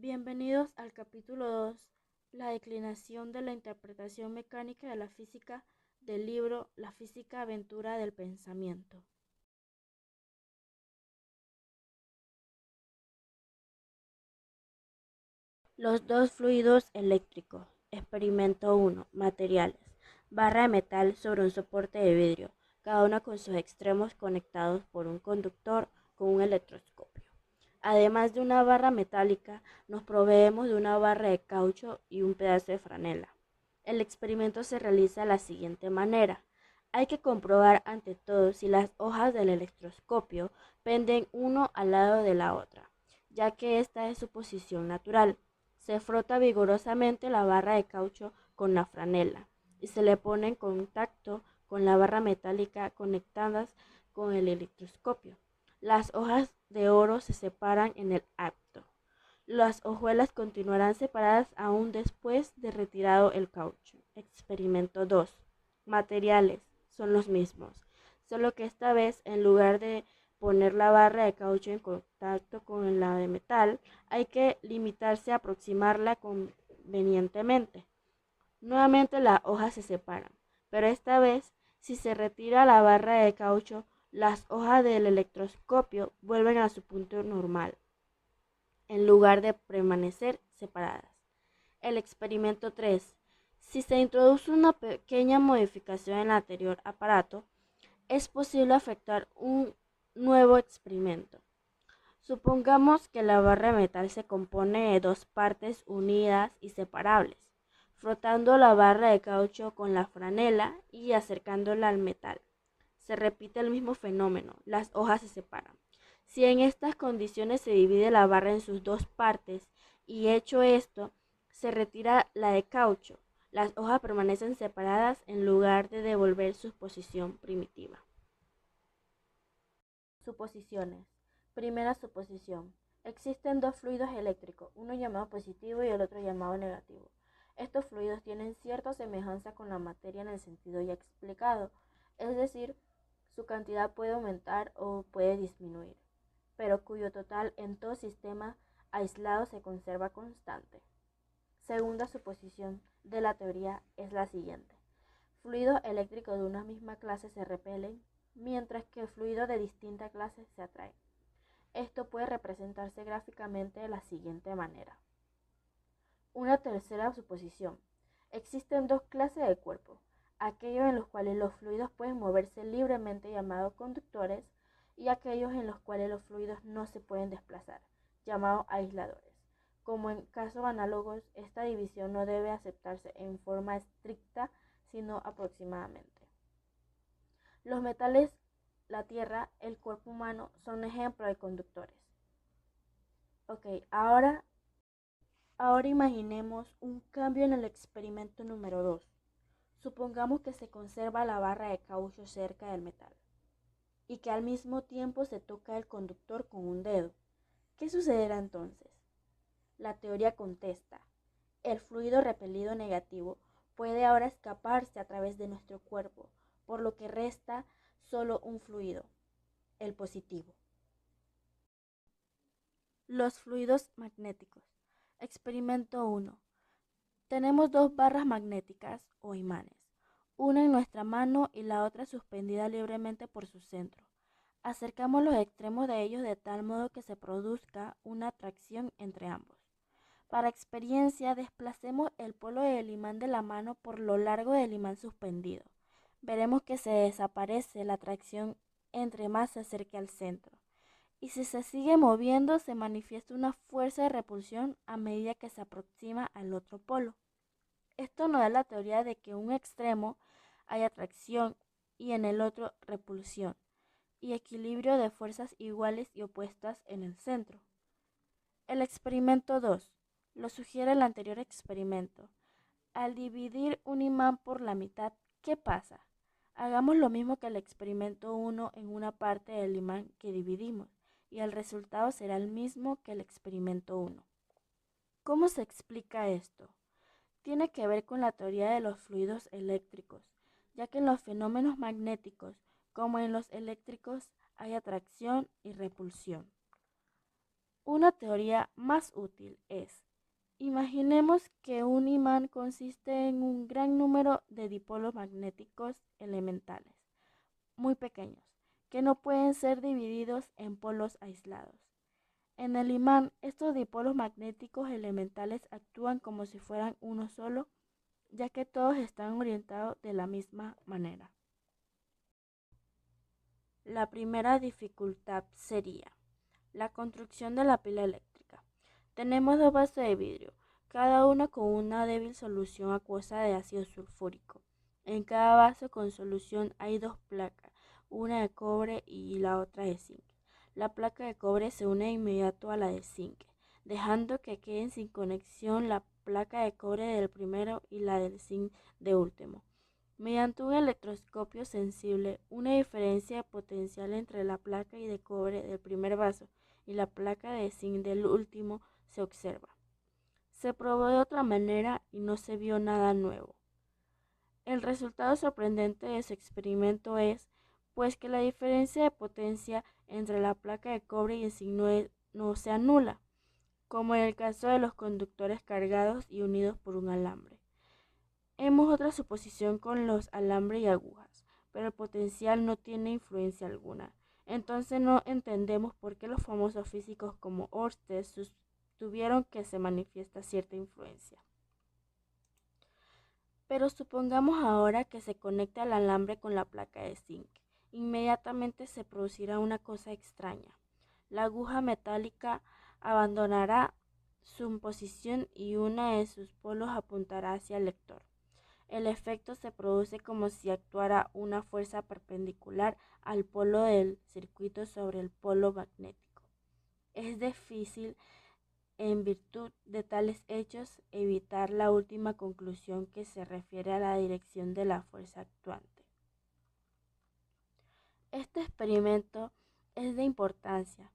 Bienvenidos al capítulo 2, la declinación de la interpretación mecánica de la física del libro La física aventura del pensamiento. Los dos fluidos eléctricos. Experimento 1. Materiales. Barra de metal sobre un soporte de vidrio, cada una con sus extremos conectados por un conductor con un electroscopio. Además de una barra metálica, nos proveemos de una barra de caucho y un pedazo de franela. El experimento se realiza de la siguiente manera. Hay que comprobar ante todo si las hojas del electroscopio penden uno al lado de la otra, ya que esta es su posición natural. Se frota vigorosamente la barra de caucho con la franela y se le pone en contacto con la barra metálica conectadas con el electroscopio. Las hojas de oro se separan en el acto. Las hojuelas continuarán separadas aún después de retirado el caucho. Experimento 2. Materiales son los mismos, solo que esta vez en lugar de poner la barra de caucho en contacto con la de metal, hay que limitarse a aproximarla convenientemente. Nuevamente las hojas se separan, pero esta vez, si se retira la barra de caucho, las hojas del electroscopio vuelven a su punto normal, en lugar de permanecer separadas. El experimento 3. Si se introduce una pequeña modificación en el anterior aparato, es posible efectuar un nuevo experimento. Supongamos que la barra de metal se compone de dos partes unidas y separables. Frotando la barra de caucho con la franela y acercándola al metal, se repite el mismo fenómeno, las hojas se separan. Si en estas condiciones se divide la barra en sus dos partes y hecho esto, se retira la de caucho, las hojas permanecen separadas en lugar de devolver su posición primitiva. Suposiciones. Primera suposición. Existen dos fluidos eléctricos, uno llamado positivo y el otro llamado negativo. Estos fluidos tienen cierta semejanza con la materia en el sentido ya explicado, es decir, su cantidad puede aumentar o puede disminuir, pero cuyo total en todo sistema aislado se conserva constante. Segunda suposición de la teoría es la siguiente. Fluidos eléctricos de una misma clase se repelen, mientras que fluidos de distinta clase se atraen. Esto puede representarse gráficamente de la siguiente manera. Una tercera suposición. Existen dos clases de cuerpos, aquellos en los cuales los fluidos pueden moverse libremente llamados conductores y aquellos en los cuales los fluidos no se pueden desplazar, llamados aisladores. Como en casos análogos, esta división no debe aceptarse en forma estricta, sino aproximadamente. Los metales, la tierra, el cuerpo humano son ejemplos de conductores. Ok, ahora imaginemos un cambio en el experimento número 2. Supongamos que se conserva la barra de caucho cerca del metal y que al mismo tiempo se toca el conductor con un dedo. ¿Qué sucederá entonces? La teoría contesta, el fluido repelido negativo puede ahora escaparse a través de nuestro cuerpo, por lo que resta solo un fluido, el positivo. Los fluidos magnéticos. Experimento 1. Tenemos dos barras magnéticas o imanes, una en nuestra mano y la otra suspendida libremente por su centro. Acercamos los extremos de ellos de tal modo que se produzca una atracción entre ambos. Para experiencia, desplacemos el polo del imán de la mano por lo largo del imán suspendido. Veremos que se desaparece la atracción entre más se acerque al centro. Y si se sigue moviendo, se manifiesta una fuerza de repulsión a medida que se aproxima al otro polo. Esto nos da la teoría de que en un extremo hay atracción y en el otro repulsión, y equilibrio de fuerzas iguales y opuestas en el centro. El experimento 2 lo sugiere el anterior experimento. Al dividir un imán por la mitad, ¿qué pasa? Hagamos lo mismo que el experimento 1 en una parte del imán que dividimos, y el resultado será el mismo que el experimento 1. ¿Cómo se explica esto? Tiene que ver con la teoría de los fluidos eléctricos, ya que en los fenómenos magnéticos, como en los eléctricos, hay atracción y repulsión. Una teoría más útil es: imaginemos que un imán consiste en un gran número de dipolos magnéticos elementales, muy pequeños, que no pueden ser divididos en polos aislados. En el imán, estos dipolos magnéticos elementales actúan como si fueran uno solo, ya que todos están orientados de la misma manera. La primera dificultad sería la construcción de la pila eléctrica. Tenemos dos vasos de vidrio, cada uno con una débil solución acuosa de ácido sulfúrico. En cada vaso con solución hay dos placas, una de cobre y la otra de zinc. La placa de cobre se une de inmediato a la de zinc, dejando que queden sin conexión la placa de cobre del primero y la del zinc de último. Mediante un electroscopio sensible, una diferencia de potencial entre la placa y de cobre del primer vaso y la placa de zinc del último se observa. Se probó de otra manera y no se vio nada nuevo. El resultado sorprendente de su experimento es, pues, que la diferencia de potencia entre la placa de cobre y el zinc no se anula, como en el caso de los conductores cargados y unidos por un alambre. Hemos otra suposición con los alambres y agujas, pero el potencial no tiene influencia alguna. Entonces no entendemos por qué los famosos físicos como Ørsted sostuvieron que se manifiesta cierta influencia. Pero supongamos ahora que se conecta el alambre con la placa de zinc. Inmediatamente se producirá una cosa extraña. La aguja metálica abandonará su posición y una de sus polos apuntará hacia el lector. El efecto se produce como si actuara una fuerza perpendicular al polo del circuito sobre el polo magnético. Es difícil, en virtud de tales hechos, evitar la última conclusión que se refiere a la dirección de la fuerza actuante. Este experimento es de importancia,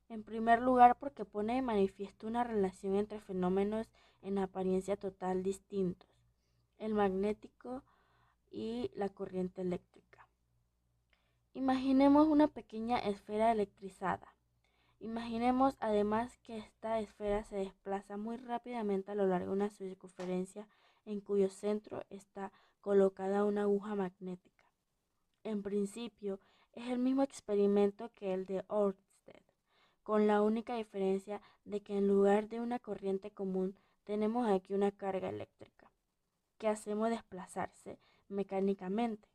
en primer lugar porque pone de manifiesto una relación entre fenómenos en apariencia total distintos, el magnético y la corriente eléctrica. Imaginemos una pequeña esfera electrizada. Imaginemos además que esta esfera se desplaza muy rápidamente a lo largo de una circunferencia en cuyo centro está colocada una aguja magnética. En principio, es el mismo experimento que el de Ørsted, con la única diferencia de que en lugar de una corriente común tenemos aquí una carga eléctrica, que hacemos desplazarse mecánicamente.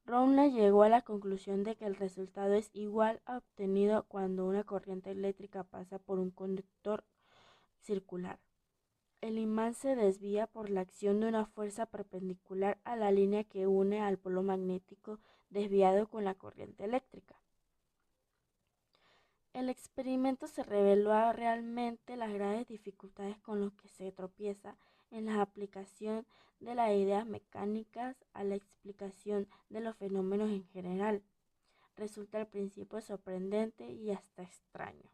Roundel llegó a la conclusión de que el resultado es igual a obtenido cuando una corriente eléctrica pasa por un conductor circular. El imán se desvía por la acción de una fuerza perpendicular a la línea que une al polo magnético desviado con la corriente eléctrica. El experimento se reveló realmente las graves dificultades con las que se tropieza en la aplicación de las ideas mecánicas a la explicación de los fenómenos en general. Resulta al principio sorprendente y hasta extraño.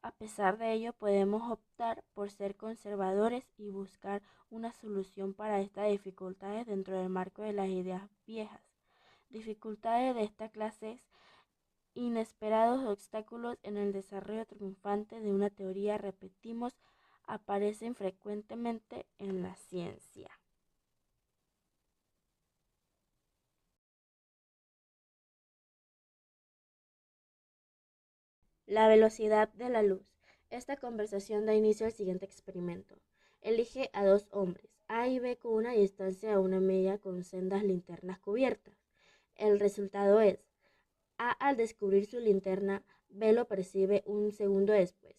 A pesar de ello, podemos optar por ser conservadores y buscar una solución para estas dificultades dentro del marco de las ideas viejas. Dificultades de esta clase es inesperados obstáculos en el desarrollo triunfante de una teoría, repetimos, aparecen frecuentemente en la ciencia. La velocidad de la luz. Esta conversación da inicio al siguiente experimento. Elige a dos hombres, A y B, con una distancia de 1 milla con sendas linternas cubiertas. El resultado es: A, al descubrir su linterna, B lo percibe un segundo después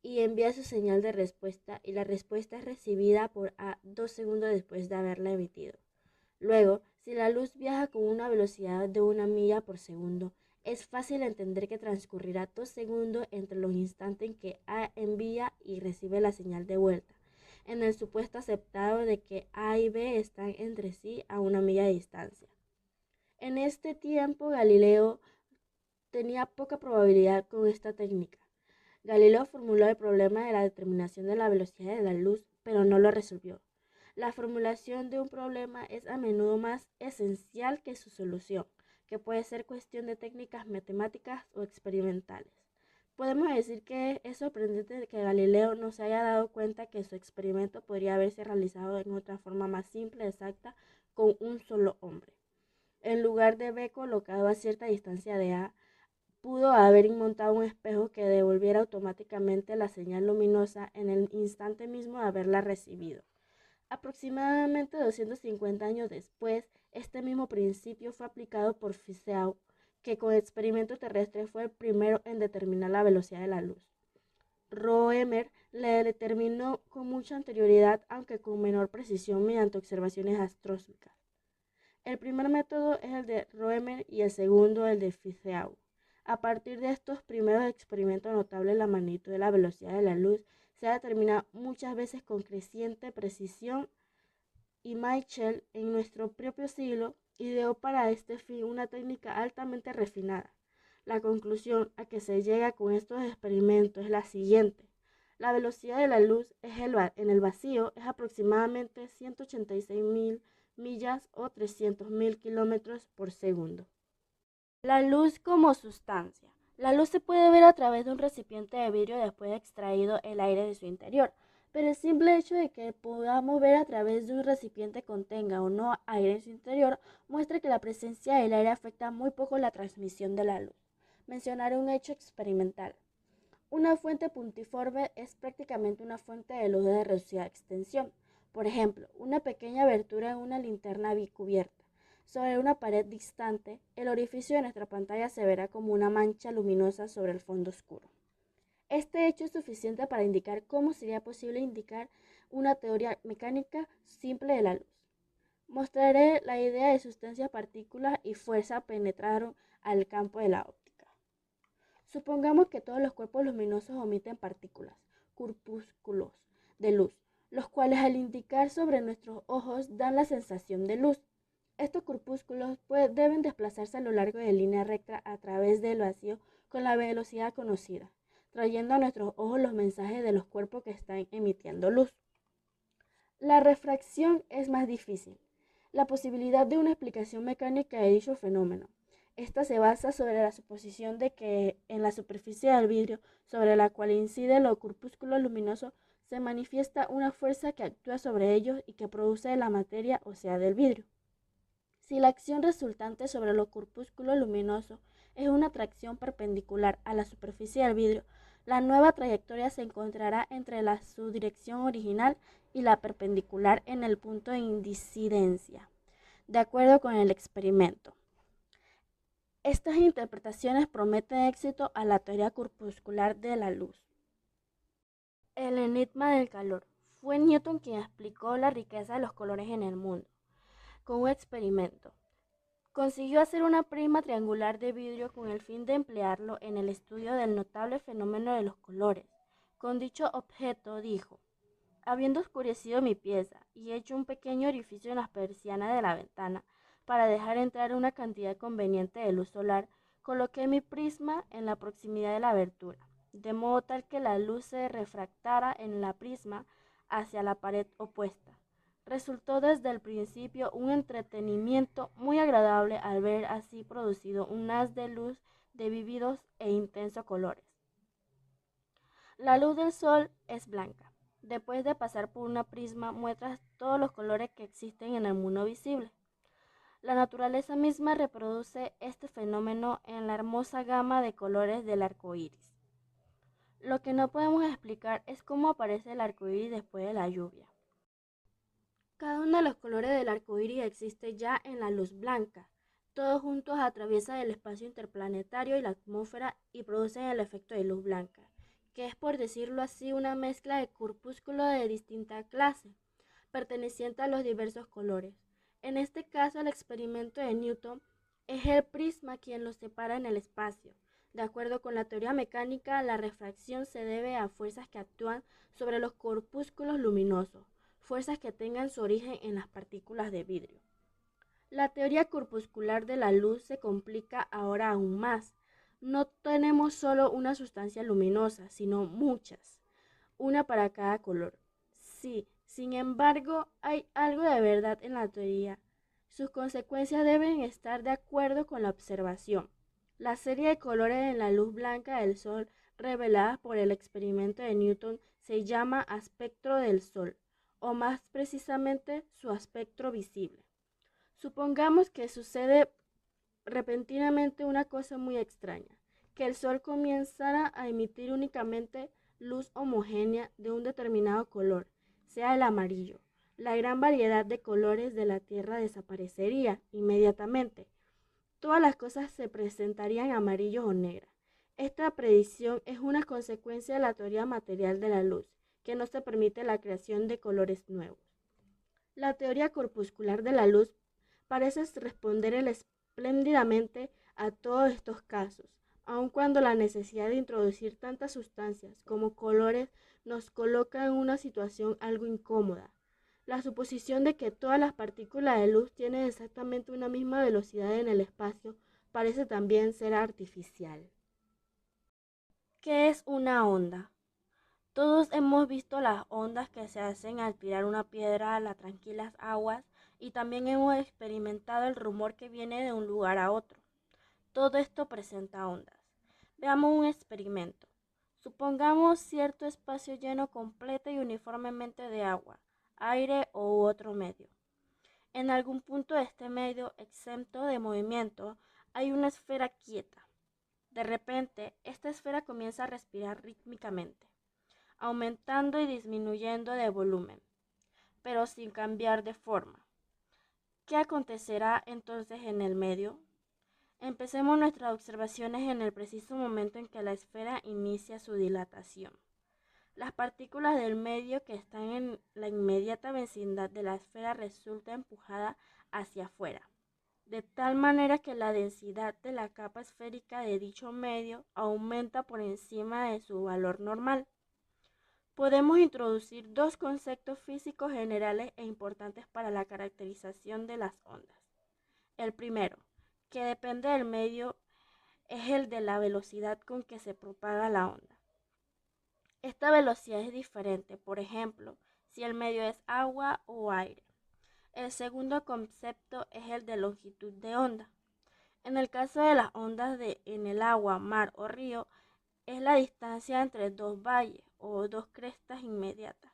y envía su señal de respuesta, y la respuesta es recibida por A 2 segundos después de haberla emitido. Luego, si la luz viaja con una velocidad de 1 milla por segundo, es fácil entender que transcurrirá 2 segundos entre los instantes en que A envía y recibe la señal de vuelta, en el supuesto aceptado de que A y B están entre sí a 1 milla de distancia. En este tiempo, Galileo tenía poca probabilidad con esta técnica. Galileo formuló el problema de la determinación de la velocidad de la luz, pero no lo resolvió. La formulación de un problema es a menudo más esencial que su solución, que puede ser cuestión de técnicas matemáticas o experimentales. Podemos decir que es sorprendente que Galileo no se haya dado cuenta que su experimento podría haberse realizado en otra forma más simple, exacta, con un solo hombre. En lugar de B colocado a cierta distancia de A, pudo haber montado un espejo que devolviera automáticamente la señal luminosa en el instante mismo de haberla recibido. Aproximadamente 250 años después, este mismo principio fue aplicado por Fizeau, que con experimento terrestre fue el primero en determinar la velocidad de la luz. Roemer le determinó con mucha anterioridad, aunque con menor precisión, mediante observaciones astronómicas. El primer método es el de Roemer y el segundo el de Fizeau. A partir de estos primeros experimentos notables, la magnitud de la velocidad de la luz se ha determinado muchas veces con creciente precisión, y Michel, en nuestro propio siglo, ideó para este fin una técnica altamente refinada. La conclusión a que se llega con estos experimentos es la siguiente. La velocidad de la luz en el vacío es aproximadamente 186.000 millas o 300.000 kilómetros por segundo. La luz como sustancia. La luz se puede ver a través de un recipiente de vidrio después de extraído el aire de su interior, pero el simple hecho de que podamos ver a través de un recipiente contenga o no aire en su interior muestra que la presencia del aire afecta muy poco la transmisión de la luz. Mencionaré un hecho experimental. Una fuente puntiforme es prácticamente una fuente de luz de reducida extensión. Por ejemplo, una pequeña abertura en una linterna bicubierta. Sobre una pared distante, el orificio de nuestra pantalla se verá como una mancha luminosa sobre el fondo oscuro. Este hecho es suficiente para indicar cómo sería posible indicar una teoría mecánica simple de la luz. Mostraré la idea de sustancia, partícula y fuerza penetraron al campo de la óptica. Supongamos que todos los cuerpos luminosos emiten partículas, corpúsculos de luz, los cuales al indicar sobre nuestros ojos dan la sensación de luz. Estos corpúsculos deben desplazarse a lo largo de línea recta a través del vacío con la velocidad conocida, trayendo a nuestros ojos los mensajes de los cuerpos que están emitiendo luz. La refracción es más difícil. La posibilidad de una explicación mecánica de dicho fenómeno. Esta se basa sobre la suposición de que en la superficie del vidrio sobre la cual incide los corpúsculos luminosos se manifiesta una fuerza que actúa sobre ellos y que produce de la materia, o sea, del vidrio. Si la acción resultante sobre los corpúsculos luminosos es una atracción perpendicular a la superficie del vidrio, la nueva trayectoria se encontrará entre su dirección original y la perpendicular en el punto de incidencia, de acuerdo con el experimento. Estas interpretaciones prometen éxito a la teoría corpuscular de la luz. El enigma del calor. Fue Newton quien explicó la riqueza de los colores en el mundo. Con un experimento, consiguió hacer una prisma triangular de vidrio con el fin de emplearlo en el estudio del notable fenómeno de los colores. Con dicho objeto dijo: habiendo oscurecido mi pieza y hecho un pequeño orificio en las persianas de la ventana para dejar entrar una cantidad conveniente de luz solar, coloqué mi prisma en la proximidad de la abertura, de modo tal que la luz se refractara en la prisma hacia la pared opuesta. Resultó desde el principio un entretenimiento muy agradable al ver así producido un haz de luz de vívidos e intensos colores. La luz del sol es blanca. Después de pasar por una prisma, muestra todos los colores que existen en el mundo visible. La naturaleza misma reproduce este fenómeno en la hermosa gama de colores del arco iris. Lo que no podemos explicar es cómo aparece el arco iris después de la lluvia. Cada uno de los colores del arco iris existe ya en la luz blanca. Todos juntos atraviesan el espacio interplanetario y la atmósfera y producen el efecto de luz blanca, que es, por decirlo así, una mezcla de corpúsculos de distinta clase, perteneciente a los diversos colores. En este caso, el experimento de Newton es el prisma quien los separa en el espacio. De acuerdo con la teoría mecánica, la refracción se debe a fuerzas que actúan sobre los corpúsculos luminosos, fuerzas que tengan su origen en las partículas de vidrio. La teoría corpuscular de la luz se complica ahora aún más. No tenemos solo una sustancia luminosa, sino muchas, una para cada color. Sí, sin embargo, hay algo de verdad en la teoría. Sus consecuencias deben estar de acuerdo con la observación. La serie de colores en la luz blanca del sol revelada por el experimento de Newton se llama espectro del Sol, o más precisamente su espectro visible. Supongamos que sucede repentinamente una cosa muy extraña, que el Sol comenzara a emitir únicamente luz homogénea de un determinado color, sea el amarillo. La gran variedad de colores de la Tierra desaparecería inmediatamente. Todas las cosas se presentarían amarillos o negras. Esta predicción es una consecuencia de la teoría material de la luz, que no se permite la creación de colores nuevos. La teoría corpuscular de la luz parece responder espléndidamente a todos estos casos, aun cuando la necesidad de introducir tantas sustancias como colores nos coloca en una situación algo incómoda. La suposición de que todas las partículas de luz tienen exactamente una misma velocidad en el espacio parece también ser artificial. ¿Qué es una onda? Todos hemos visto las ondas que se hacen al tirar una piedra a las tranquilas aguas y también hemos experimentado el rumor que viene de un lugar a otro. Todo esto presenta ondas. Veamos un experimento. Supongamos cierto espacio lleno completa y uniformemente de agua, aire u otro medio. En algún punto de este medio, exento de movimiento, hay una esfera quieta. De repente, esta esfera comienza a respirar rítmicamente, aumentando y disminuyendo de volumen, pero sin cambiar de forma. ¿Qué acontecerá entonces en el medio? Empecemos nuestras observaciones en el preciso momento en que la esfera inicia su dilatación. Las partículas del medio que están en la inmediata vecindad de la esfera resultan empujadas hacia afuera, de tal manera que la densidad de la capa esférica de dicho medio aumenta por encima de su valor normal. Podemos introducir dos conceptos físicos generales e importantes para la caracterización de las ondas. El primero, que depende del medio, es el de la velocidad con que se propaga la onda. Esta velocidad es diferente, por ejemplo, si el medio es agua o aire. El segundo concepto es el de longitud de onda. En el caso de las ondas en el agua, mar o río, es la distancia entre dos valles o dos crestas inmediatas.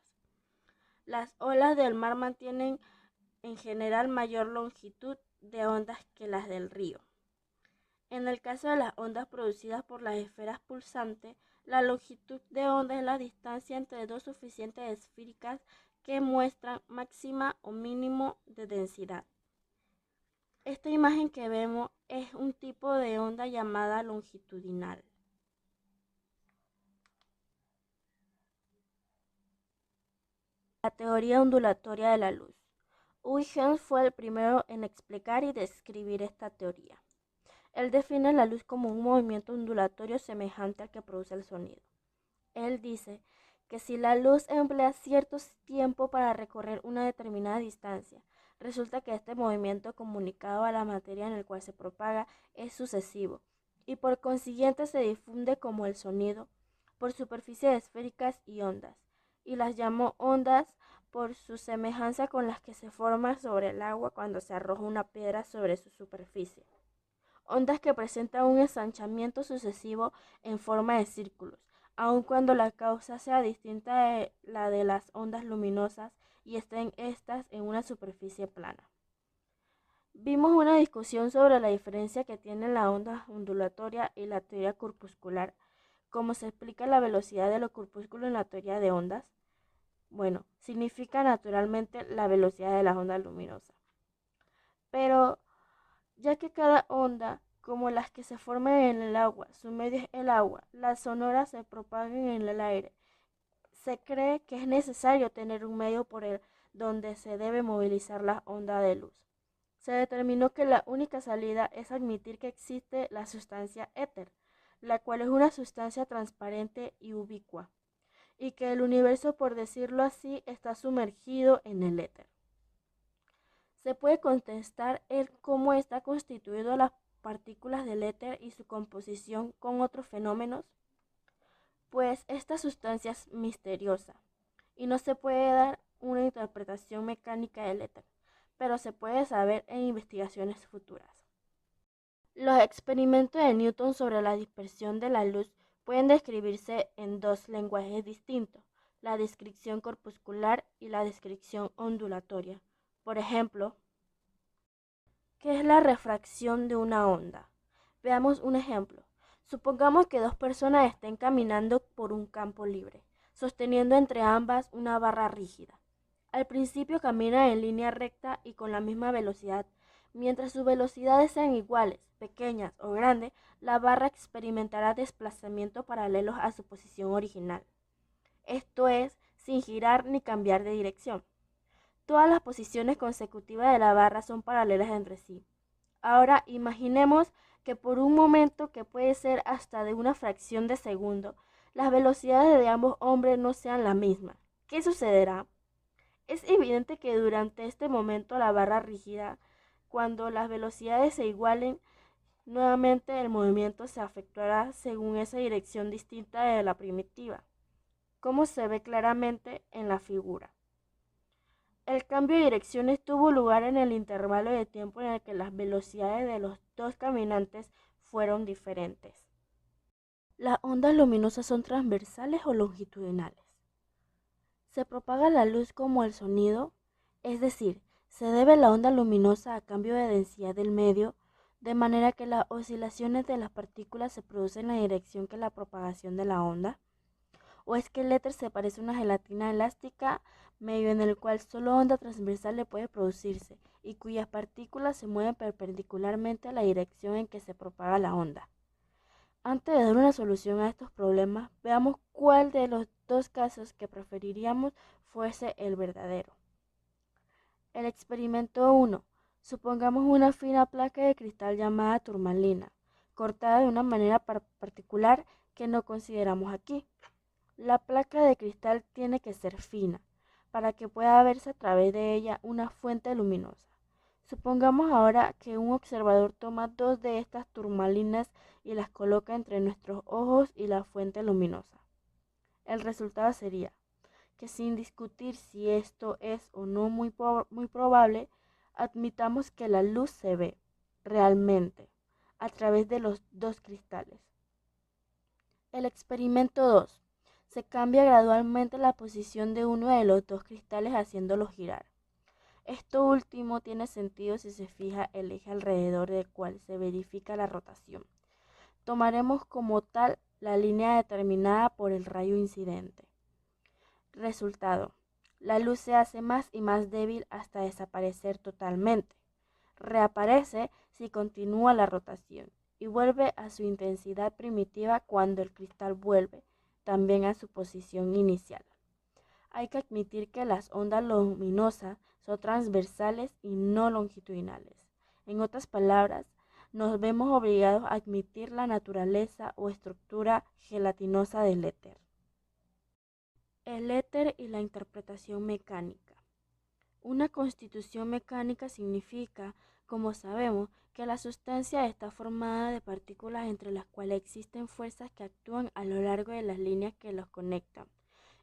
Las olas del mar mantienen en general mayor longitud de ondas que las del río. En el caso de las ondas producidas por las esferas pulsantes, la longitud de onda es la distancia entre dos suficientes esféricas que muestran máxima o mínimo de densidad. Esta imagen que vemos es un tipo de onda llamada longitudinal. La teoría ondulatoria de la luz. Huygens fue el primero en explicar y describir esta teoría. Él define la luz como un movimiento ondulatorio semejante al que produce el sonido. Él dice que si la luz emplea cierto tiempo para recorrer una determinada distancia, resulta que este movimiento comunicado a la materia en el cual se propaga es sucesivo y por consiguiente se difunde como el sonido por superficies esféricas y ondas, y las llamó ondas por su semejanza con las que se forman sobre el agua cuando se arroja una piedra sobre su superficie. Ondas que presentan un ensanchamiento sucesivo en forma de círculos, aun cuando la causa sea distinta de la de las ondas luminosas y estén estas en una superficie plana. Vimos una discusión sobre la diferencia que tiene la onda ondulatoria y la teoría corpuscular. ¿Cómo se explica la velocidad de los corpúsculos en la teoría de ondas? Bueno, significa naturalmente la velocidad de las ondas luminosas. Pero ya que cada onda, como las que se forman en el agua, su medio es el agua, las sonoras se propagan en el aire, se cree que es necesario tener un medio por el donde se debe movilizar la onda de luz. Se determinó que la única salida es admitir que existe la sustancia éter, la cual es una sustancia transparente y ubicua, y que el universo, por decirlo así, está sumergido en el éter. Se puede contestar el cómo está constituido las partículas del éter y su composición con otros fenómenos, pues esta sustancia es misteriosa y no se puede dar una interpretación mecánica del éter, pero se puede saber en investigaciones futuras. Los experimentos de Newton sobre la dispersión de la luz Pueden describirse en dos lenguajes distintos, la descripción corpuscular y la descripción ondulatoria. Por ejemplo, ¿qué es la refracción de una onda? Veamos un ejemplo. Supongamos que dos personas estén caminando por un campo libre, sosteniendo entre ambas una barra rígida. Al principio caminan en línea recta y con la misma velocidad. Mientras sus velocidades sean iguales, pequeñas o grandes, la barra experimentará desplazamientos paralelos a su posición original. Esto es, sin girar ni cambiar de dirección. Todas las posiciones consecutivas de la barra son paralelas entre sí. Ahora imaginemos que por un momento, que puede ser hasta de una fracción de segundo, las velocidades de ambos hombres no sean la misma. ¿Qué sucederá? Es evidente que durante este momento la barra rígida, cuando las velocidades se igualen, nuevamente el movimiento se efectuará según esa dirección distinta de la primitiva, como se ve claramente en la figura. El cambio de direcciones tuvo lugar en el intervalo de tiempo en el que las velocidades de los dos caminantes fueron diferentes. ¿Las ondas luminosas son transversales o longitudinales? ¿Se propaga la luz como el sonido? Es decir, ¿se debe la onda luminosa a cambio de densidad del medio, de manera que las oscilaciones de las partículas se producen en la dirección que la propagación de la onda? ¿O es que el éter se parece a una gelatina elástica, medio en el cual solo onda transversal le puede producirse y cuyas partículas se mueven perpendicularmente a la dirección en que se propaga la onda? Antes de dar una solución a estos problemas, veamos cuál de los dos casos que preferiríamos fuese el verdadero. El experimento 1. Supongamos una fina placa de cristal llamada turmalina, cortada de una manera particular que no consideramos aquí. La placa de cristal tiene que ser fina, para que pueda verse a través de ella una fuente luminosa. Supongamos ahora que un observador toma dos de estas turmalinas y las coloca entre nuestros ojos y la fuente luminosa. El resultado sería que, sin discutir si esto es o no muy probable, admitamos que la luz se ve realmente a través de los dos cristales. El experimento 2. Se cambia gradualmente la posición de uno de los dos cristales haciéndolo girar. Esto último tiene sentido si se fija el eje alrededor del cual se verifica la rotación. Tomaremos como tal la línea determinada por el rayo incidente. Resultado: la luz se hace más y más débil hasta desaparecer totalmente. Reaparece si continúa la rotación y vuelve a su intensidad primitiva cuando el cristal vuelve también a su posición inicial. Hay que admitir que las ondas luminosas son transversales y no longitudinales. En otras palabras, nos vemos obligados a admitir la naturaleza o estructura gelatinosa del éter. El éter y la interpretación mecánica. Una constitución mecánica significa, como sabemos, que la sustancia está formada de partículas entre las cuales existen fuerzas que actúan a lo largo de las líneas que los conectan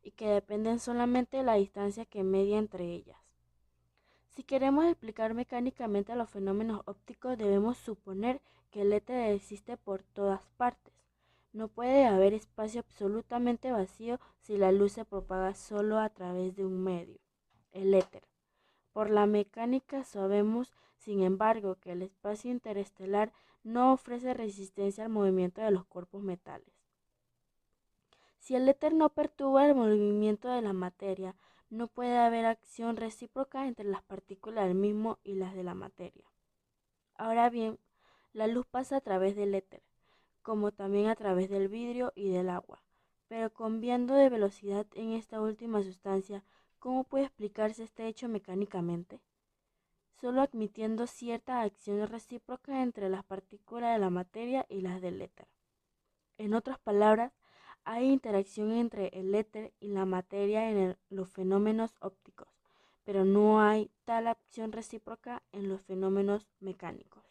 y que dependen solamente de la distancia que media entre ellas. Si queremos explicar mecánicamente los fenómenos ópticos, debemos suponer que el éter existe por todas partes. No puede haber espacio absolutamente vacío si la luz se propaga solo a través de un medio, el éter. Por la mecánica sabemos, sin embargo, que el espacio interestelar no ofrece resistencia al movimiento de los cuerpos metales. Si el éter no perturba el movimiento de la materia, no puede haber acción recíproca entre las partículas del mismo y las de la materia. Ahora bien, la luz pasa a través del éter, como también a través del vidrio y del agua, pero cambiando de velocidad en esta última sustancia. ¿Cómo puede explicarse este hecho mecánicamente? Solo admitiendo cierta acción recíproca entre las partículas de la materia y las del éter. En otras palabras, hay interacción entre el éter y la materia en los fenómenos ópticos, pero no hay tal acción recíproca en los fenómenos mecánicos.